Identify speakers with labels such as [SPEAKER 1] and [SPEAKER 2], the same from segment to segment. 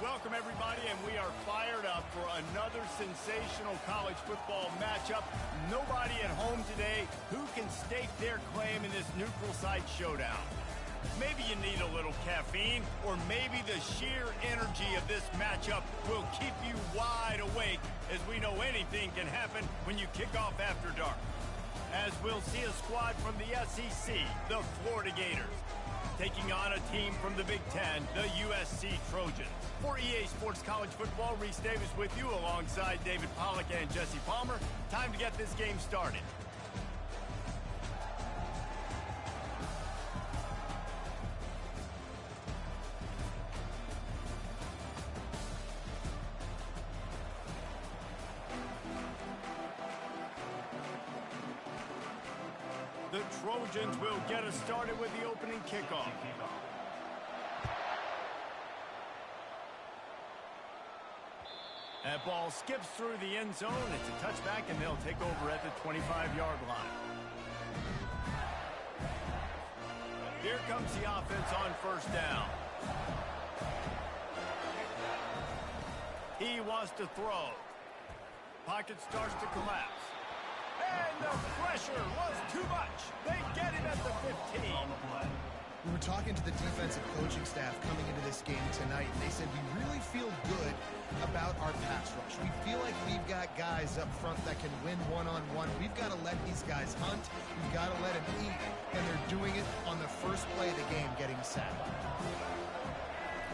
[SPEAKER 1] Welcome, everybody, and we are fired up for another sensational college football matchup. Nobody at home today who can stake their claim in this neutral site showdown. Maybe you need a little caffeine, or maybe the sheer energy of this matchup will keep you wide awake, as we know anything can happen when you kick off after dark. As we'll see a squad from the SEC, the Florida Gators, taking on a team from the Big Ten, the USC Trojans. For EA Sports College Football, Reese Davis with you alongside David Pollack and Jesse Palmer. Time to get this game started. The Trojans will get us started with the opening kickoff. That ball skips through the end zone. It's a touchback, and they'll take over at the 25-yard line. Here comes the offense on first down. He wants to throw. Pocket starts to collapse. And the pressure was too much. They get him at the 15.
[SPEAKER 2] We were talking to the defensive coaching staff coming into this game tonight, and they said we really feel good about our pass rush. We feel like we've got guys up front that can win one-on-one. We've got to let these guys hunt. We've got to let them eat, and they're doing it on the first play of the game, getting sacked.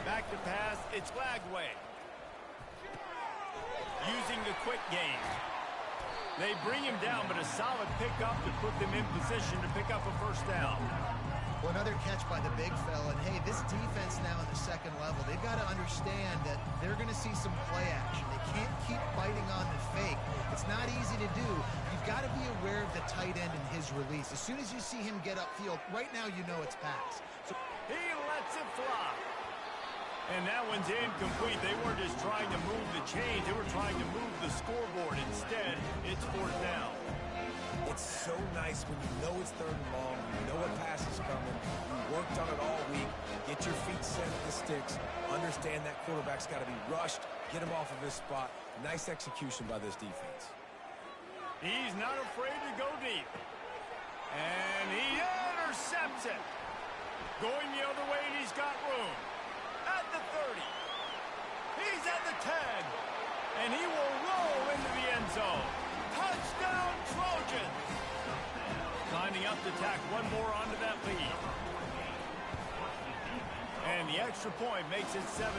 [SPEAKER 1] Back to pass, it's Lagway. Using the quick game. They bring him down, but a solid pickup to put them in position to pick up a first down.
[SPEAKER 2] Well, another catch by the big fella. And, hey, this defense now in the second level, they've got to understand that they're going to see some play action. They can't keep biting on the fake. It's not easy to do. You've got to be aware of the tight end and his release. As soon as you see him get upfield, right now you know it's pass. So
[SPEAKER 1] he lets it fly. And that one's incomplete. They weren't just trying to move the chains. They were trying to move the scoreboard. Instead, it's fourth down.
[SPEAKER 3] It's so nice when you know it's third and long, you know a pass is coming, you worked on it all week, get your feet set at the sticks, understand that quarterback's got to be rushed, get him off of his spot. Nice execution by this defense.
[SPEAKER 1] He's not afraid to go deep. And he intercepts it. Going the other way, and he's got room. At the 30. He's at the 10. And he will roll into the end zone. Touchdown, Trojans! Lining up to tack one more onto that lead. And the extra point makes it 7-0.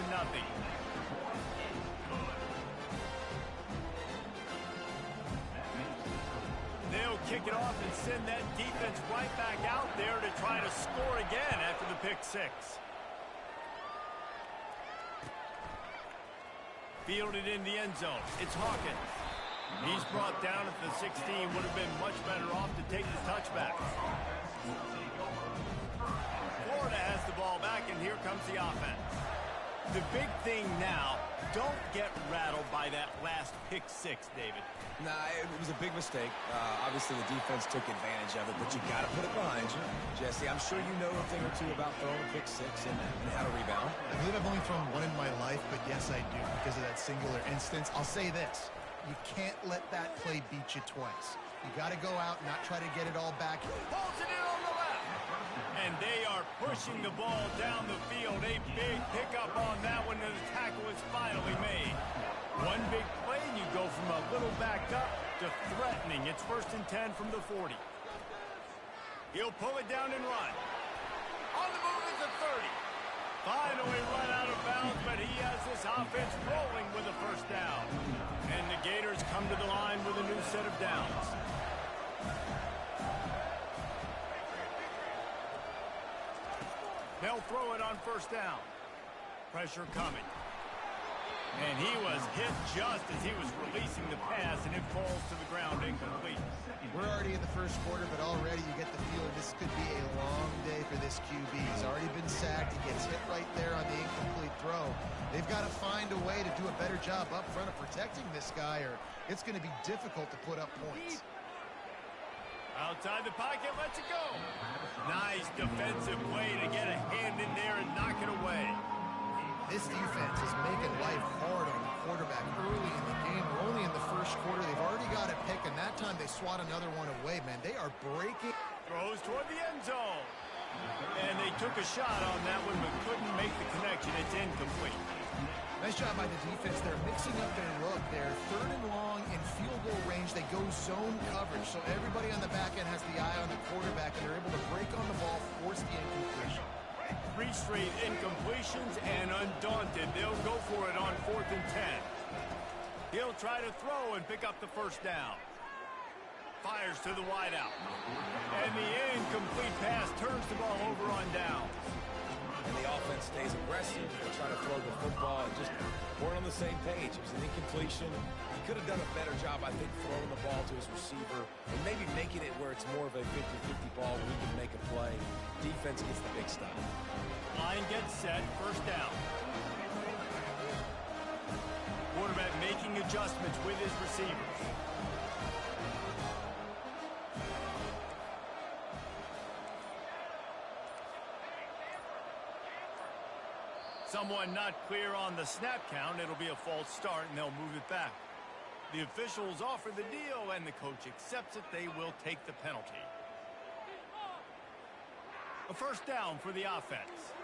[SPEAKER 1] They'll kick it off and send that defense right back out there to try to score again after the pick six. Fielded in the end zone. It's Hawkins. He's brought down at the 16. Would have been much better off to take the touchback. Florida has the ball back, and here comes the offense. The big thing now, don't get rattled by that last pick six, David.
[SPEAKER 3] Nah, it was a big mistake. Obviously, the defense took advantage of it, but you got to put it behind you. Jesse, I'm sure you know a thing or two about throwing a pick six and how to rebound.
[SPEAKER 2] I believe I've only thrown one in my life, but yes, I do because of that singular instance. I'll say this. You can't let that play beat you twice. You got to go out and not try to get it all back.
[SPEAKER 1] Pulls it in on the left. And they are pushing the ball down the field. A big pickup on that one, and the tackle is finally made. One big play, and you go from a little back up to threatening. It's 1st and 10 from the 40. He'll pull it down and run. On the move is the 30. Finally run out of bounds, but he has this offense rolling with a first down. And the Gators come to the line with a new set of downs. They'll throw it on first down. Pressure coming. And he was hit just as he was releasing the pass, and it falls to the ground incomplete.
[SPEAKER 2] We're already in the first quarter, but already you get the feeling this could be a long day for this QB. He's already been sacked. He gets hit right there on the incomplete throw. They've got to find a way to do a better job up front of protecting this guy, or it's going to be difficult to put up points.
[SPEAKER 1] Outside the pocket, lets it go. Nice defensive play to get a hand in there and knock it away.
[SPEAKER 2] This defense is making life hard on the quarterback early in the game. We're only in the first quarter. They've already got a pick, and that time they swat another one away, man. They are breaking.
[SPEAKER 1] Throws toward the end zone. And they took a shot on that one, but couldn't make the connection. It's incomplete.
[SPEAKER 2] Nice job by the defense. They're mixing up their look. They're third and long in field goal range. They go zone coverage, so everybody on the back end has the eye on the quarterback, and they're able to break on the ball, force the incompletion.
[SPEAKER 1] 3 straight incompletions, and undaunted, they'll go for it on 4th and 10. He'll try to throw and pick up the first down. Fires to the wideout. And the incomplete pass turns the ball over on downs.
[SPEAKER 3] And the offense stays aggressive. They try to throw the football and just weren't on the same page. It was an incompletion. He could have done a better job, I think, throwing the ball to his receiver and maybe making it where it's more of a 50-50 ball where he can make a play. Defense gets the big stop.
[SPEAKER 1] Line gets set, first down. Quarterback making adjustments with his receivers. Someone not clear on the snap count. It'll be a false start, and they'll move it back. The officials offer the deal, and the coach accepts it. They will take the penalty. A first down for the offense.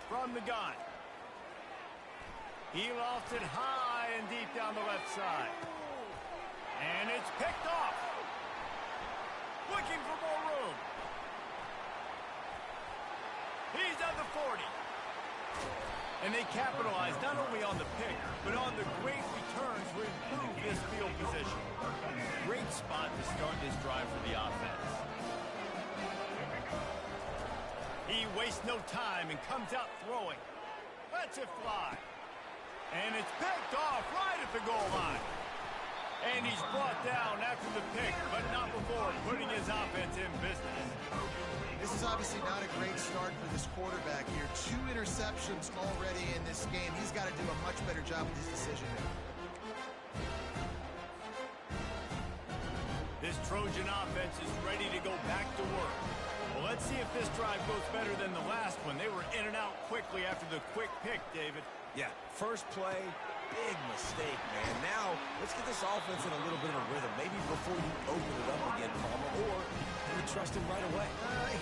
[SPEAKER 1] From the gun. He lofts it high and deep down the left side. And it's picked off. Looking for more room. He's at the 40. And they capitalize not only on the pick, but on the great returns to improve this field position. Great spot to start this drive for the offense. He wastes no time and comes out throwing. Lets it fly. And it's picked off right at the goal line. And he's brought down after the pick, but not before putting his offense in business.
[SPEAKER 2] This is obviously not a great start for this quarterback here. 2 interceptions already in this game. He's got to do a much better job with his decision making.
[SPEAKER 1] This Trojan offense is ready to go back to work. Well, let's see if this drive goes better than the last one. They were in and out quickly after the quick pick, David.
[SPEAKER 3] Yeah, first play, big mistake, man. Now, let's get this offense in a little bit of a rhythm. Maybe before you open it up again, Palmer, or you trust him right away.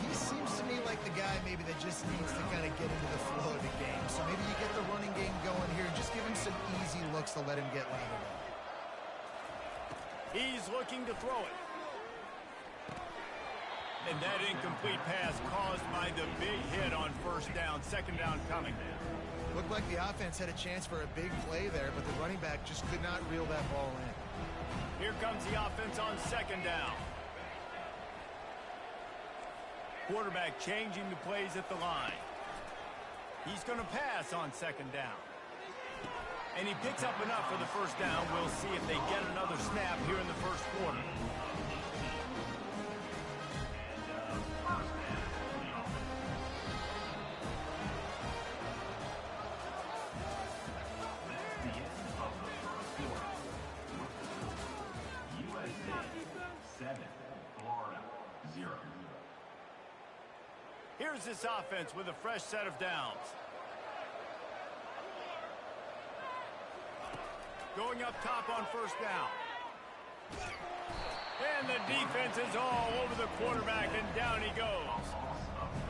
[SPEAKER 2] He seems to me like the guy maybe that just needs to kind of get into the flow of the game. So maybe you get the running game going here and just give him some easy looks to let him get lathered up.
[SPEAKER 1] He's looking to throw it. And that incomplete pass caused by the big hit on first down. Second down coming.
[SPEAKER 2] Looked like the offense had a chance for a big play there, but the running back just could not reel that ball in.
[SPEAKER 1] Here comes the offense on second down. Quarterback changing the plays at the line. He's going to pass on second down. And he picks up enough for the first down. We'll see if they get another snap here in the first quarter. Here's this offense with a fresh set of downs. Going up top on first down. And the defense is all over the quarterback, and down he goes.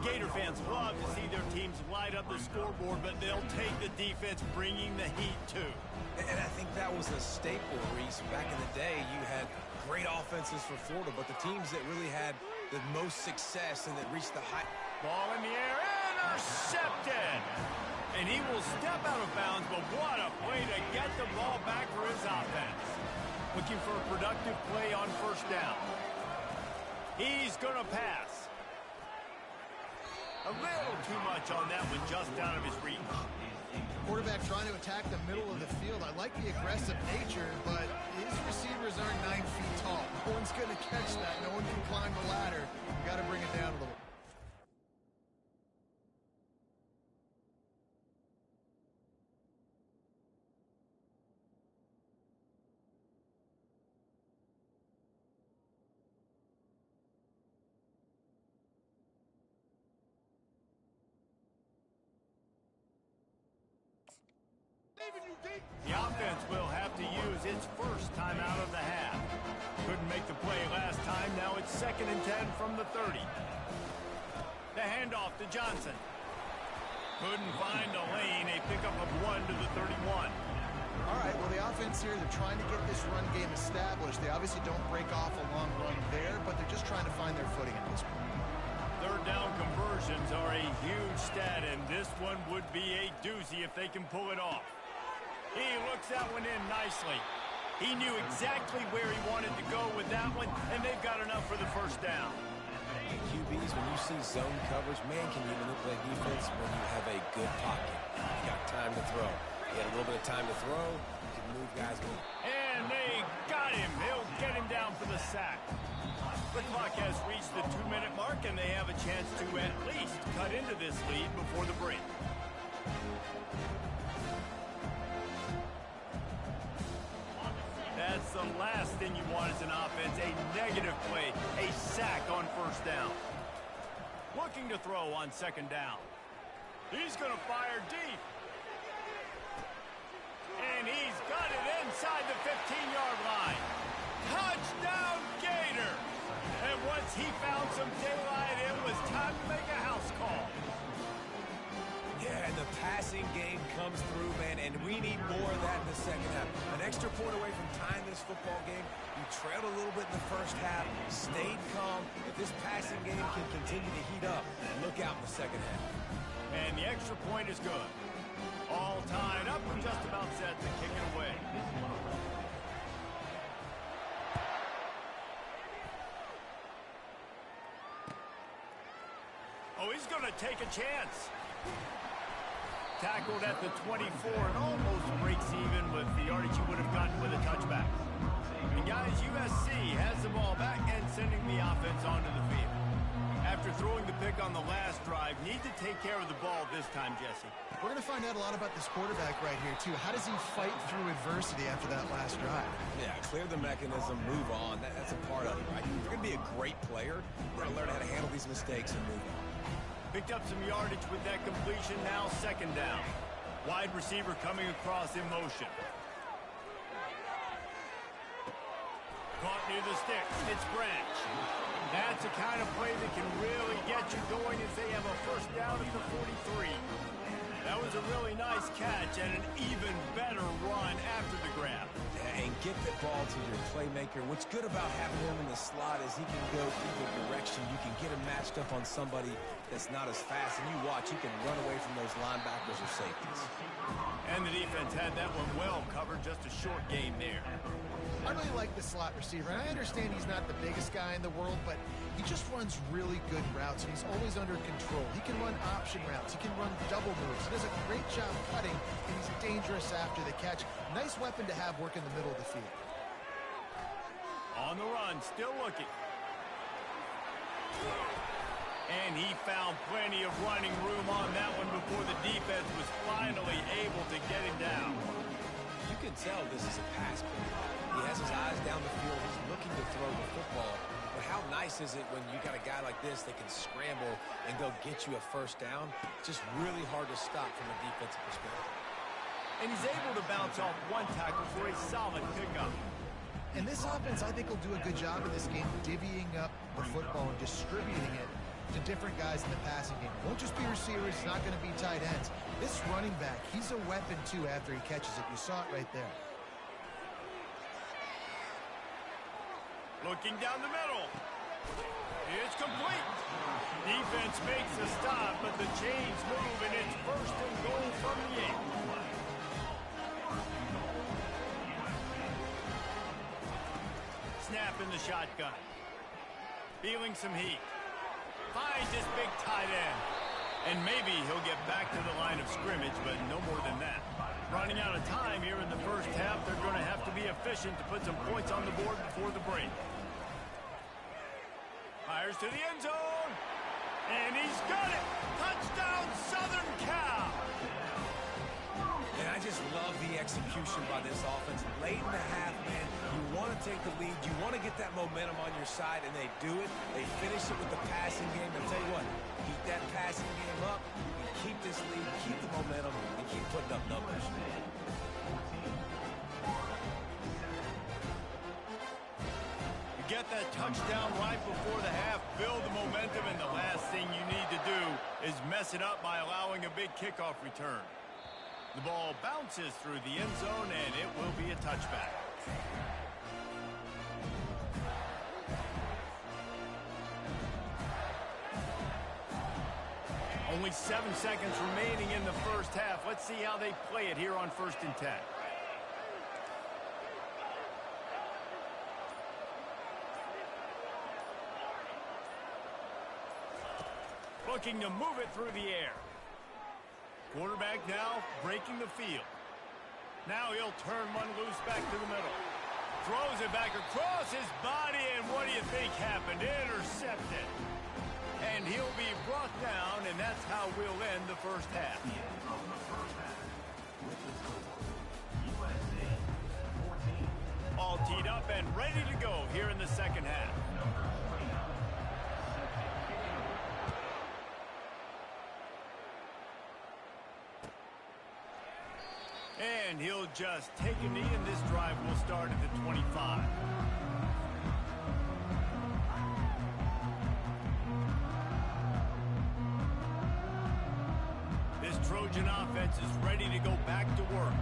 [SPEAKER 1] Gator fans love to see their teams light up the scoreboard, but they'll take the defense bringing the heat too.
[SPEAKER 3] And I think that was a staple, Reese. Back in the day, you had great offenses for Florida, but the teams that really had the most success and that reached the high...
[SPEAKER 1] Ball in the air, intercepted! And he will step out of bounds, but what a play to get the ball back for his offense. Looking for a productive play on first down. He's going to pass. A little too much on that one, just out of his reach.
[SPEAKER 2] Quarterback trying to attack the middle of the field. I like the aggressive nature, but his receivers aren't 9 feet tall. No one's going to catch that. No one can climb the ladder. You got to bring it down a little.
[SPEAKER 1] The offense will have to use its first timeout of the half. Couldn't make the play last time. Now it's 2nd and 10 from the 30. The handoff to Johnson. Couldn't find a lane. A pickup of 1 to the 31.
[SPEAKER 2] All right, well, the offense here, they're trying to get this run game established. They obviously don't break off a long run there, but they're just trying to find their footing at this point.
[SPEAKER 1] 3rd down conversions are a huge stat, and this one would be a doozy if they can pull it off. He looks that one in nicely. He knew exactly where he wanted to go with that one, and they've got enough for the 1st down.
[SPEAKER 3] QBs, when you see zone coverage, man, can you manipulate defense when you have a good pocket? You got time to throw. You had a little bit of time to throw. You can move guys.
[SPEAKER 1] And they got him. They'll get him down for the sack. The clock has reached the 2-minute mark, and they have a chance to at least cut into this lead before the break. That's the last thing you want as an offense, a negative play, a sack on 1st down. Looking to throw on 2nd down. He's going to fire deep. And he's got it inside the 15-yard line. Touchdown, Gator! And once he found some daylight, it was time to make a house call.
[SPEAKER 3] Yeah, and the passing game comes through, man, and we need more of that in the 2nd half. An extra point away from tying this football game. You trailed a little bit in the 1st half, stayed calm. If this passing game can continue to heat up, look out in the 2nd half.
[SPEAKER 1] And the extra point is good. All tied up and just about set to kick it away. Oh, he's going to take a chance. Tackled at the 24 and almost breaks even with the yardage he would have gotten with a touchback. And guys, USC has the ball back and sending the offense onto the field. After throwing the pick on the last drive, need to take care of the ball this time, Jesse.
[SPEAKER 2] We're going to find out a lot about this quarterback right here, too. How does he fight through adversity after that last drive?
[SPEAKER 3] Yeah, clear the mechanism, move on. That's a part of it, right? If you're going to be a great player, you're going to learn how to handle these mistakes and move on.
[SPEAKER 1] Picked up some yardage with that completion, now 2nd down. Wide receiver coming across in motion. Caught near the sticks, it's Branch. That's the kind of play that can really get you going as they have a 1st down at the 43. That was a really nice catch and an even better run after the grab.
[SPEAKER 3] And get the ball to your playmaker. What's good about having him in the slot is he can go either direction. You can get him matched up on somebody that's not as fast, and you watch, he can run away from those linebackers or safeties.
[SPEAKER 1] And the defense had that one well covered, just a short game there.
[SPEAKER 2] I really like the slot receiver, and I understand he's not the biggest guy in the world, but he just runs really good routes, and he's always under control. He can run option routes. He can run double moves. He does a great job cutting, and he's dangerous after the catch. Nice weapon to have work in the middle of the field.
[SPEAKER 1] On the run, still looking. And he found plenty of running room on that one before the defense was finally able to get him down.
[SPEAKER 3] You can tell this is a pass play. He has his eyes down the field. He's looking to throw the football. But how nice is it when you got a guy like this that can scramble and go get you a 1st down? It's just really hard to stop from a defensive perspective.
[SPEAKER 1] And he's able to bounce off one tackle for a solid pickup.
[SPEAKER 2] And this offense, I think, will do a good job in this game divvying up the football and distributing it to different guys in the passing game. It won't just be receivers. It's not going to be tight ends. This running back, he's a weapon, too, after he catches it. You saw it right there.
[SPEAKER 1] Looking down the middle. It's complete. Defense makes a stop, but the chains move, and it's 1st and goal from the 8. Snap in the shotgun. Feeling some heat. Finds this big tight end. And maybe he'll get back to the line of scrimmage, but no more than that. Running out of time here in the 1st half. They're going to have to be efficient to put some points on the board before the break. Fires to the end zone. And he's got it. Touchdown, Southern Cal.
[SPEAKER 3] Yeah, I just love the execution by this offense. Late in the half, man, you want to take the lead. You want to get that momentum on your side, and they do it. They finish it with the passing game. I'll tell you what, keep that passing game up, and keep this lead, keep the momentum, and keep putting up numbers.
[SPEAKER 1] You get that touchdown right before the half, build the momentum, and the last thing you need to do is mess it up by allowing a big kickoff return. The ball bounces through the end zone, and it will be a touchback. Only 7 seconds remaining in the first half. Let's see how they play it here on 1st and 10. Looking to move it through the air. Quarterback now breaking the field. Now he'll turn one loose back to the middle. Throws it back across his body, and what do you think happened? Intercepted. And he'll be brought down, and that's how we'll end the first half. All teed up and ready to go here in the second half. And he'll just take a knee, and this drive will start at the 25. This Trojan offense is ready to go back to work.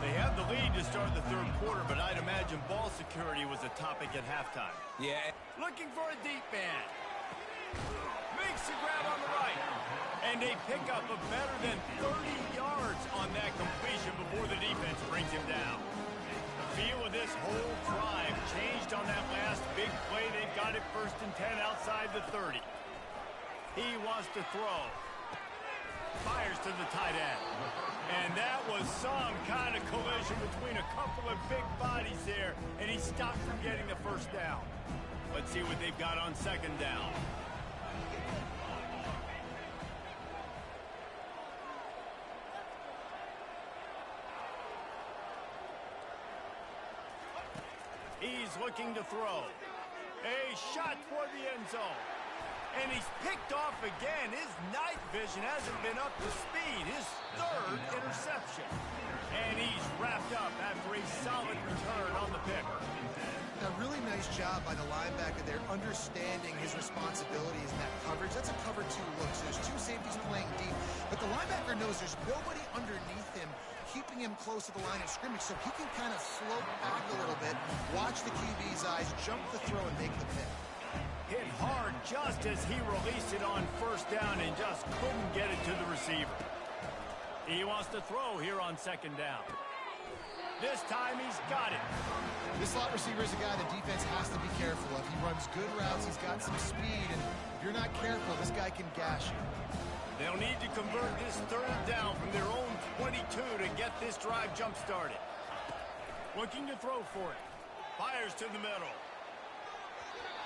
[SPEAKER 1] They have the lead to start the third quarter, but I'd imagine ball security was a topic at halftime.
[SPEAKER 3] Yeah.
[SPEAKER 1] Looking for a deep man. Makes the grab on the right. And they pick up a better than 30 yards on that completion before the defense brings him down. The feel of this whole drive changed on that last big play. They got it 1st and 10 outside the 30. He wants to throw. Fires to the tight end. And that was some kind of collision between a couple of big bodies there, and he stopped from getting the first down. Let's see what they've got on 2nd down. He's looking to throw. A shot toward the end zone. And he's picked off again. His night vision hasn't been up to speed. His 3rd interception. And he's wrapped up after a solid return on the pick.
[SPEAKER 2] A really nice job by the linebacker there, understanding his responsibilities in that coverage. That's a cover 2 look, so there's 2 safeties playing deep. But the linebacker knows there's nobody underneath him, keeping him close to the line of scrimmage, so he can kind of float back a little bit, watch the QB's eyes, jump the throw, and make the pick.
[SPEAKER 1] Hit hard just as he released it on 1st down and just couldn't get it to the receiver. He wants to throw here on 2nd down. This time he's got it.
[SPEAKER 2] This slot receiver is a guy the defense has to be careful of. He runs good routes, he's got some speed, and if you're not careful, this guy can gash you.
[SPEAKER 1] They'll need to convert this 3rd down from their own 22 to get this drive jump-started. Looking to throw for it. Fires to the middle.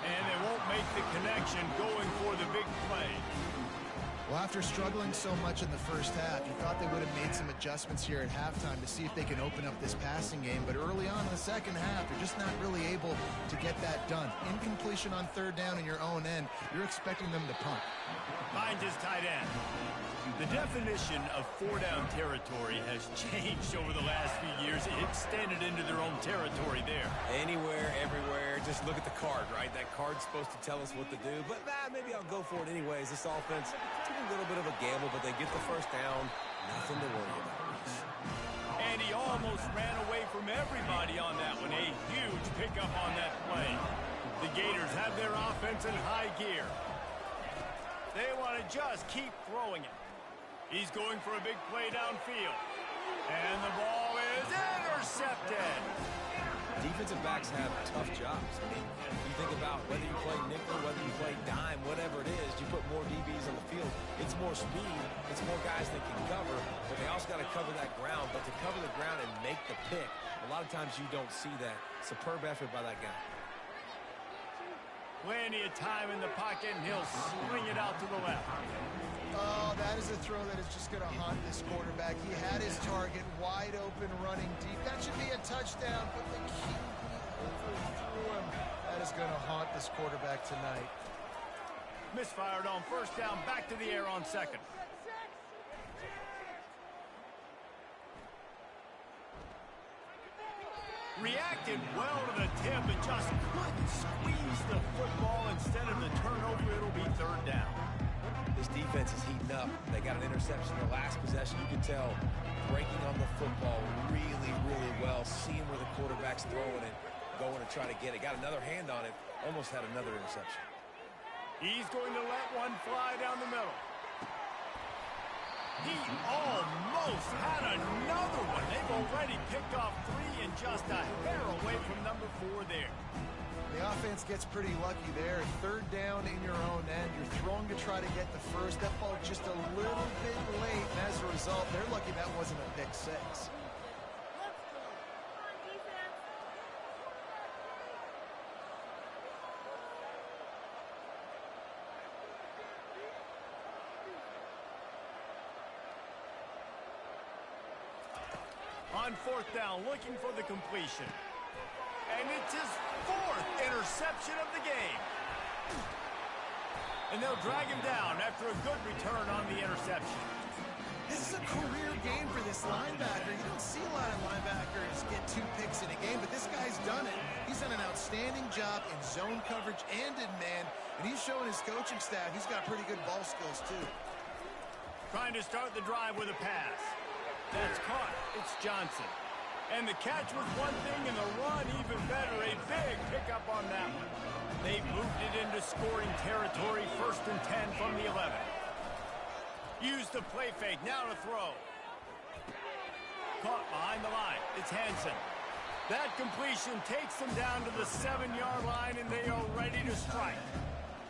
[SPEAKER 1] And they won't make the connection going for the big play.
[SPEAKER 2] Well, after struggling so much in the first half, you thought they would have made some adjustments here at halftime to see if they can open up this passing game. But early on in the second half, they're just not really able to get that done. Incompletion on 3rd down in your own end, you're expecting them to punt.
[SPEAKER 1] Finds his tight end. The definition of 4-down territory has changed over the last few years. It extended into their own territory there.
[SPEAKER 3] Anywhere, everywhere. Just look at the card, right? That card's supposed to tell us what to do. But maybe I'll go for it anyways. This offense took a little bit of a gamble, but they get the 1st down. Nothing to worry about.
[SPEAKER 1] And he almost ran away from everybody on that one. A huge pickup on that play. The Gators have their offense in high gear. They want to just keep throwing it. He's going for a big play downfield. And the ball is intercepted.
[SPEAKER 3] Defensive backs have tough jobs. I mean, you think about whether you play nickel, whether you play dime, whatever it is, you put more DBs on the field. It's more speed. It's more guys that can cover, but they also got to cover that ground. But to cover the ground and make the pick, a lot of times you don't see that. Superb effort by that guy.
[SPEAKER 1] Plenty of time in the pocket, and he'll sling it out to the left.
[SPEAKER 2] Oh, that is a throw that is just going to haunt this quarterback. He had his target wide open, running deep. That should be a touchdown, but the QB overthrew him. That is going to haunt this quarterback tonight.
[SPEAKER 1] Misfired on first down, back to the air on second. Reacted well to the tip, but just couldn't squeeze the football. Instead of the turnover, it'll be third down.
[SPEAKER 3] This defense is heating up. They got an interception in the last possession. You can tell breaking on the football really, really well, seeing where the quarterback's throwing it, going to try to get it. Got another hand on it, almost had another interception.
[SPEAKER 1] He's going to let one fly down the middle. He almost had another one. They've already picked off 3 and just a hair away from number 4 there.
[SPEAKER 2] The offense gets pretty lucky there. Third down in your own end. You're throwing to try to get the first. That ball just a little bit late. And as a result, they're lucky that wasn't a pick 6.
[SPEAKER 1] On fourth down, looking for the completion. And it's his 4th interception of the game. And they'll drag him down after a good return on the interception.
[SPEAKER 2] This is a career game for this linebacker. You don't see a lot of linebackers get 2 picks in a game, but this guy's done it. He's done an outstanding job in zone coverage and in man, and he's showing his coaching staff he's got pretty good ball skills too.
[SPEAKER 1] Trying to start the drive with a pass. That's caught. It's Johnson. And the catch was one thing, and the run even better. A big pickup on that one. They moved it into scoring territory, 1st and 10 from the 11. Use the play fake. Now to throw. Caught behind the line. It's Hansen. That completion takes them down to the 7-yard line, and they are ready to strike.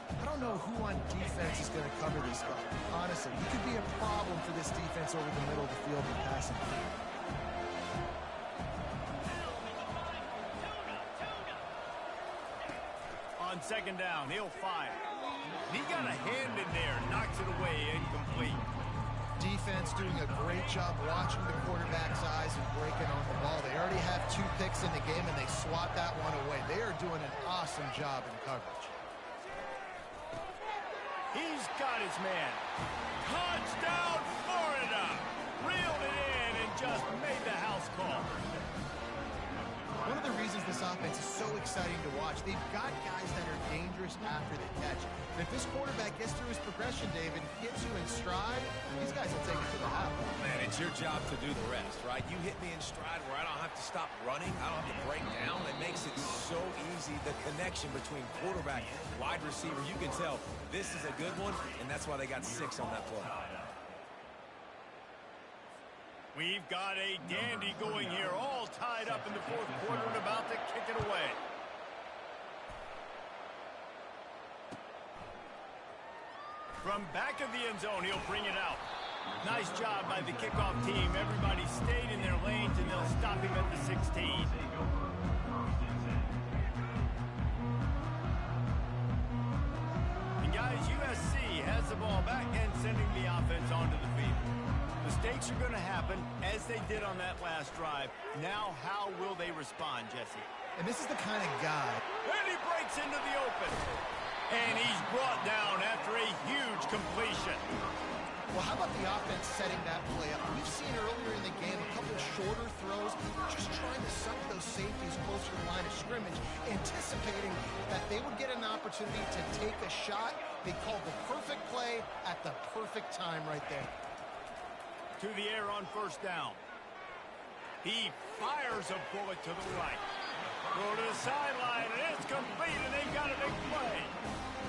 [SPEAKER 2] I don't know who on defense is going to cover this guy. Honestly, he could be a problem for this defense over the middle of the field in passing.
[SPEAKER 1] On second down, he'll fire. He got a hand in there, knocks it away, incomplete.
[SPEAKER 2] Defense doing a great job watching the quarterback's eyes and breaking on the ball. They already have 2 picks in the game, and they swat that one away. They are doing an awesome job in coverage.
[SPEAKER 1] He's got his man. Touchdown, Florida! Reeled it in and just made the house call.
[SPEAKER 2] One of the reasons this offense is so exciting to watch, they've got guys that are dangerous after the catch. And if this quarterback gets through his progression, David, gets you in stride, these guys will take it to the house.
[SPEAKER 3] Man, it's your job to do the rest, right? You hit me in stride where I don't have to stop running. I don't have to break down. It makes it so easy, the connection between quarterback, wide receiver. You can tell this is a good one, and that's why they got 6 on that play.
[SPEAKER 1] We've got a dandy going here, all tied up in the 4th quarter and about to kick it away. From back of the end zone, he'll bring it out. Nice job by the kickoff team. Everybody stayed in their lanes, and they'll stop him at the 16. And guys, USC has the ball back and sending the offense onto the field. Mistakes are going to happen, as they did on that last drive. Now, how will they respond, Jesse?
[SPEAKER 2] And this is the kind of guy.
[SPEAKER 1] And he breaks into the open. And he's brought down after a huge completion.
[SPEAKER 2] Well, how about the offense setting that play up? We've seen earlier in the game a couple shorter throws, just trying to suck those safeties closer to the line of scrimmage, anticipating that they would get an opportunity to take a shot. They called the perfect play at the perfect time right there.
[SPEAKER 1] To the air on first down. He fires a bullet to the right. Throw to the sideline, and it's complete, and they've got a big play.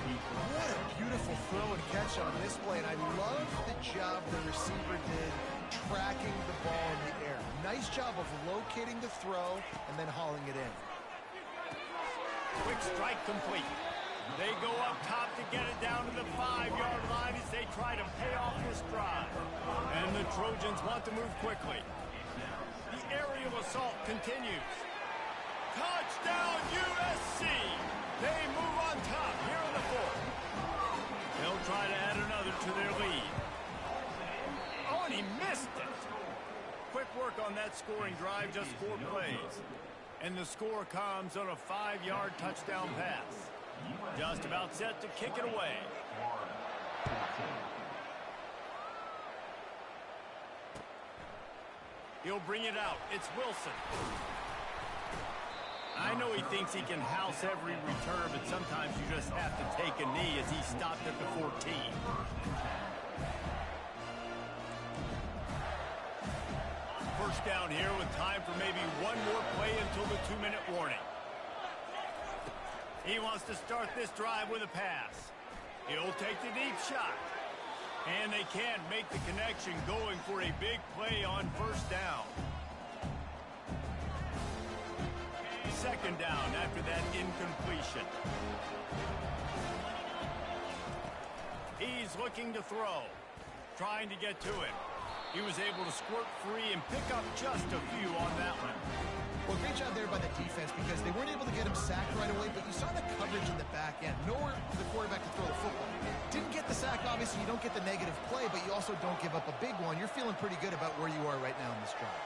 [SPEAKER 2] What a beautiful throw and catch on this play, and I love the job the receiver did tracking the ball in the air. Nice job of locating the throw and then hauling it in.
[SPEAKER 1] Quick strike complete. They go up top to get it down to the 5-yard line as they try to pay off this drive. And the Trojans want to move quickly. The aerial assault continues. Touchdown USC! They move on top. work on that scoring drive, just 4 plays. And the score comes on a 5-yard touchdown pass. Just about set to kick it away. He'll bring it out. It's Wilson. I know he thinks he can house every return, but sometimes you just have to take a knee as he stopped at the 14. First down here with time for maybe one more play until the 2-minute warning. He wants to start this drive with a pass. He'll take the deep shot. And they can't make the connection, going for a big play on first down. Second down after that incompletion. He's looking to throw, trying to get to him. He was able to squirt free and pick up just a few on that one.
[SPEAKER 2] Well, great job there by the defense because they weren't able to get him sacked right away, but you saw the coverage in the back end. Nowhere for the quarterback to throw the football. Didn't get the sack, obviously. You don't get the negative play, but you also don't give up a big one. You're feeling pretty good about where you are right now in this drive.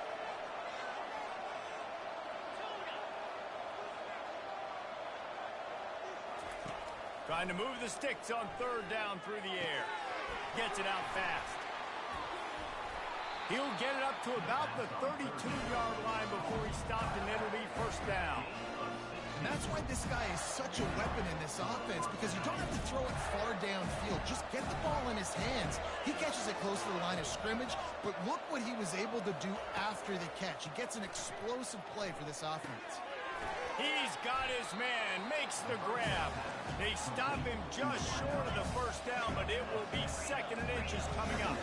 [SPEAKER 1] Trying to move the sticks on third down through the air. Gets it out fast. He'll get it up to about the 32-yard line before he stopped, and it'll be first down.
[SPEAKER 2] And that's why this guy is such a weapon in this offense, because you don't have to throw it far downfield. Just get the ball in his hands. He catches it close to the line of scrimmage, but look what he was able to do after the catch. He gets an explosive play for this offense.
[SPEAKER 1] He's got his man, makes the grab. They stop him just short of the first down, but it will be 2nd and inches coming up.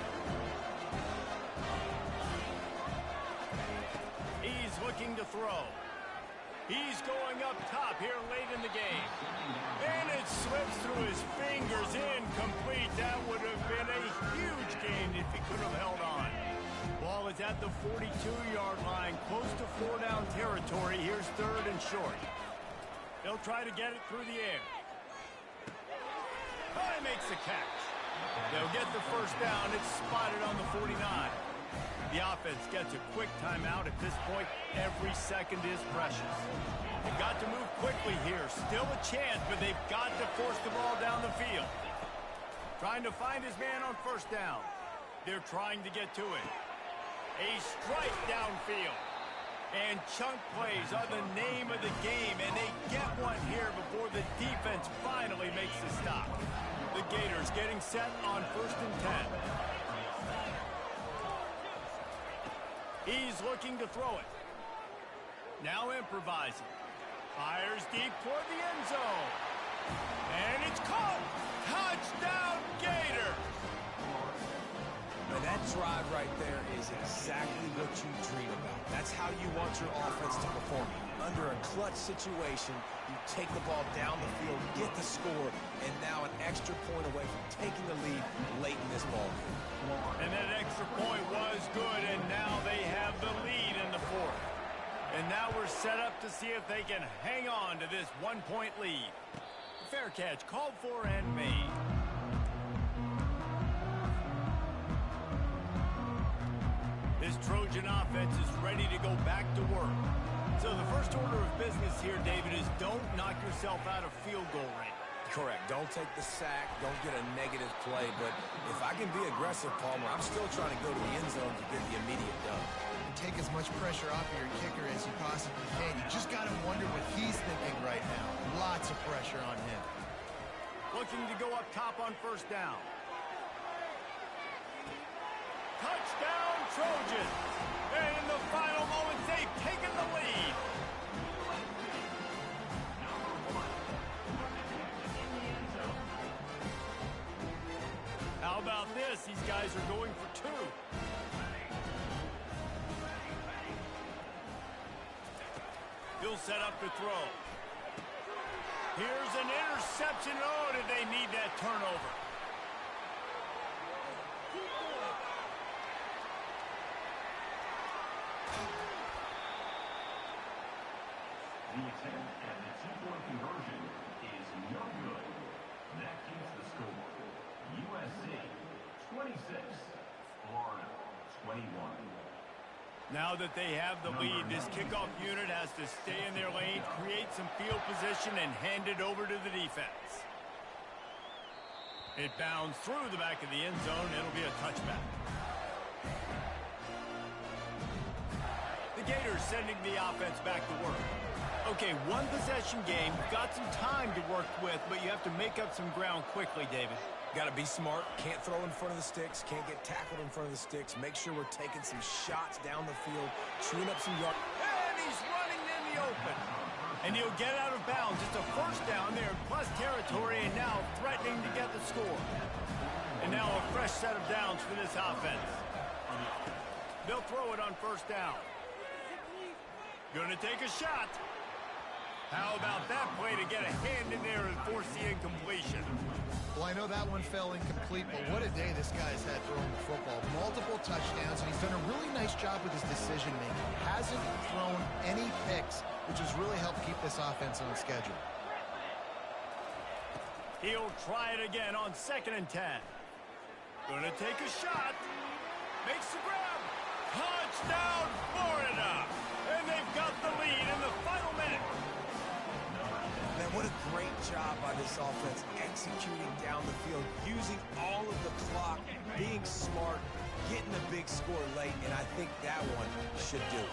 [SPEAKER 1] He's looking to throw. He's going up top here late in the game. And it slips through his fingers, incomplete. That would have been a huge gain if he could have held on. Ball is at the 42-yard line, close to 4-down territory. Here's 3rd and short. They'll try to get it through the air. Oh, he makes the catch. They'll get the first down. It's spotted on the 49. The offense gets a quick timeout. At this point, every second is precious. They've got to move quickly here. Still a chance, but they've got to force the ball down the field. Trying to find his man on first down. They're trying to get to it. A strike downfield. And chunk plays are the name of the game, and they get one here before the defense finally makes the stop. The Gators getting set on 1st and 10. He's looking to throw it. Now improvising. Fires deep toward the end zone. And it's caught. Touchdown, Gator.
[SPEAKER 3] Now that drive right there is exactly what you dream about. That's how you want your offense to perform. Under a clutch situation, you take the ball down the field, get the score, and now an extra point away from taking the lead late in this ball game.
[SPEAKER 1] And that extra point was good, and now they have the lead in the 4th. And now we're set up to see if they can hang on to this 1-point lead. Fair catch called for and made. This Trojan offense is ready to go back to work. So the first order of business here, David, is don't knock yourself out of field goal range.
[SPEAKER 3] Correct. Don't take the sack. Don't get a negative play. But if I can be aggressive, Palmer, I'm still trying to go to the end zone to get the immediate done.
[SPEAKER 2] And take as much pressure off of your kicker as you possibly can. You just got to wonder what he's thinking right now. Lots of pressure on him.
[SPEAKER 1] Looking to go up top on first down. Touchdown, Trojans! And in the final moments, they've taken the lead. How about this? These guys are going for 2. He'll set up to throw. Here's an interception. Oh, did they need that turnover?
[SPEAKER 4] The attempt at the 2-point conversion is no good. That keeps the score. USC 26, Florida 21.
[SPEAKER 1] Now that they have the lead, this kickoff unit has to stay in their lane, create some field position, and hand it over to the defense. It bounds through the back of the end zone. It'll be a touchback. The Gators sending the offense back to work. Okay, one possession game. Got some time to work with, but you have to make up some ground quickly, David.
[SPEAKER 3] Got to be smart. Can't throw in front of the sticks. Can't get tackled in front of the sticks. Make sure we're taking some shots down the field, chewing up some yards.
[SPEAKER 1] And he's running in the open. And he'll get out of bounds. It's a first down there in plus territory, and now threatening to get the score. And now a fresh set of downs for this offense. They'll throw it on first down. Gonna take a shot. How about that play to get a hand in there and force the incompletion?
[SPEAKER 2] Well, I know that one fell incomplete, but what a day this guy's had throwing the football. Multiple touchdowns, and he's done a really nice job with his decision-making. Hasn't thrown any picks, which has really helped keep this offense on schedule.
[SPEAKER 1] He'll try it again on 2nd and 10. Gonna take a shot. Makes the grab. Touchdown, Florida! And they've got the lead in the final minute.
[SPEAKER 3] Man, what a great job by this offense, executing down the field, using all of the clock, being smart, getting the big score late, and I think that one should do it.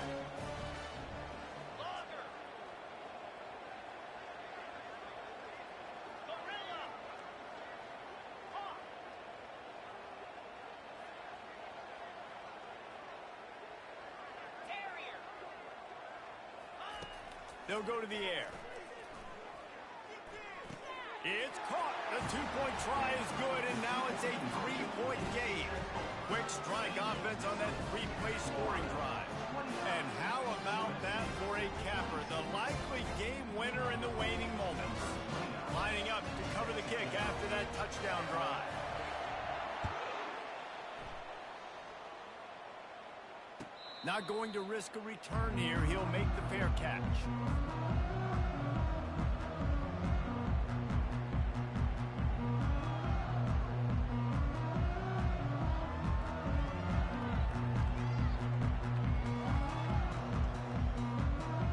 [SPEAKER 1] They'll go to the air. It's caught. The two-point try is good, and now it's a three-point game. Quick strike offense on that three-play scoring drive. And how about that for a capper? The likely game winner in the waning moments. Lining up to cover the kick after that touchdown drive. Not going to risk a return here. He'll make the fair catch.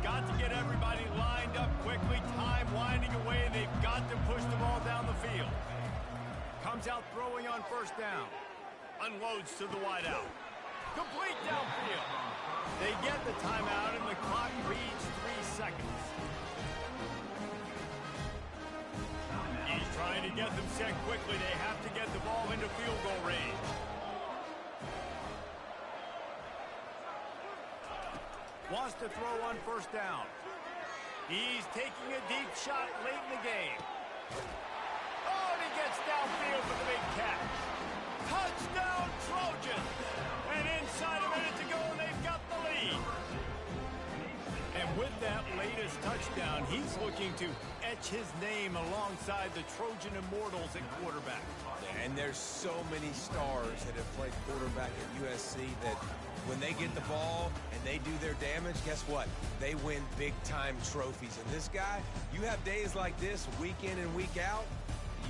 [SPEAKER 1] Got to get everybody lined up quickly. Time winding away, and they've got to push the ball down the field. Comes out throwing on first down. Unloads to the wideout. Complete downfield. They get the timeout, and the clock reads 3 seconds. He's trying to get them set quickly. They have to get the ball into field goal range. Wants to throw on first down. He's taking a deep shot late in the game. Oh, and he gets downfield for the big catch. Touchdown, Trojans! And inside a minute to go, and they've got the lead. And with that latest touchdown, he's looking to etch his name alongside the Trojan Immortals at quarterback.
[SPEAKER 3] And there's so many stars that have played quarterback at USC that when they get the ball and they do their damage, guess what? They win big-time trophies. And this guy, you have days like this, week in and week out,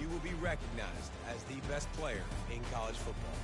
[SPEAKER 3] you will be recognized as the best player in college football.